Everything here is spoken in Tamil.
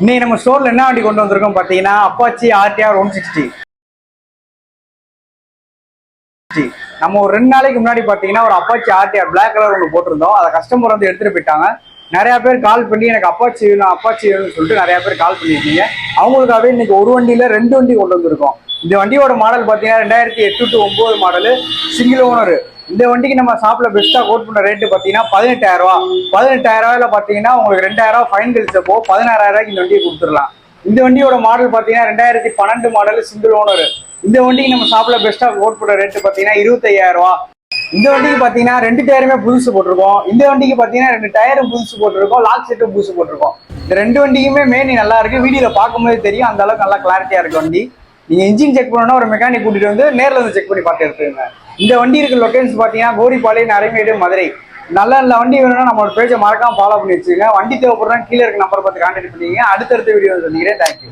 இன்னைக்கு நம்ம ஸ்டோர்ல என்ன வண்டி கொண்டு வந்திருக்கோம் பாத்தீங்கன்னா அப்பாச்சி ஆர்டிஆர் 160. நம்ம ஒரு 2 நாளைக்கு முன்னாடி பாத்தீங்கன்னா ஒரு அப்பாச்சி ஆர்டிஆர் பிளாக் கலர் ஒன்று போட்டிருந்தோம். அதை கஸ்டமர் வந்து எடுத்துட்டு போயிட்டாங்க. நிறைய பேர் கால் பண்ணி எனக்கு அப்பாச்சி வேணும் அப்பாச்சி வேணும்னு சொல்லிட்டு நிறைய பேர் கால் பண்ணியிருக்கீங்க. அவங்களுக்காகவே இன்னைக்கு ஒரு வண்டியில 2 வண்டி கொண்டு வந்திருக்கோம். இந்த வண்டியோட மாடல் பாத்தீங்கன்னா 2008 to 9 மாடலு, சிங்கிள் ஓனர். இந்த வண்டிக்கு நம்ம ஷாப்ல பெஸ்டா கோட் பண்ண ரேட்டு பாத்தீங்கன்னா 18,000 ரூபா. 18,000 ரூபாயில பாத்தீங்கன்னா உங்களுக்கு 2,000 ரூபாய் ஃபைன் கழிச்சப்போ 16,000 ரூபாய்க்கு இந்த வண்டியை கொடுத்துடலாம். இந்த வண்டியோட மாடல் பாத்தீங்கன்னா 2012 மாடல், சிங்கிள் ஓனர். இந்த வண்டிக்கு நம்ம ஷாப்ல பெஸ்டா கோட் பண்ண ரேட்டு பாத்தீங்கன்னா 25,000 ரூபா. இந்த வண்டிக்கு பாத்தீங்கன்னா 2 டயருமே புதுசு போட்டிருக்கோம். இந்த வண்டிக்கு பாத்தீங்கன்னா 2 டயரும் புதுசு போட்டிருக்கோம், லாக் செட்டும் புதுசு போட்டிருக்கோம். இந்த 2 வண்டிக்குமே மேனி நல்லா இருக்கு. வீடியோல பார்க்கும்போது தெரியும் அந்த அளவுக்கு நல்லா கிளாரிட்டியா இருக்கு வண்டி. நீங்க இன்ஜின் செக் பண்ணணும்னா ஒரு மெக்கானிக் கூட்டிட்டு வந்து நேரில் வந்து செக் பண்ணி பார்த்து எடுத்துக்கோங்க. இந்த வண்டி இருக்க லொகேஷன் பாத்தீங்கன்னா கோரிப்பாளையம், நரைமேடு, மதுரை. நல்ல நல்ல வண்டி வேணும்னா நம்மளோட பேஜை மறக்காம ஃபாலோ பண்ணி வச்சுக்கோங்க. வண்டி தேவைப்படுறா கீழே இருக்க நம்பர் பார்த்து கான்டாக்ட் பண்ணிக்கங்க. அடுத்தடுத்த வீடியோ சந்திக்கிறேன். தேங்க்யூ.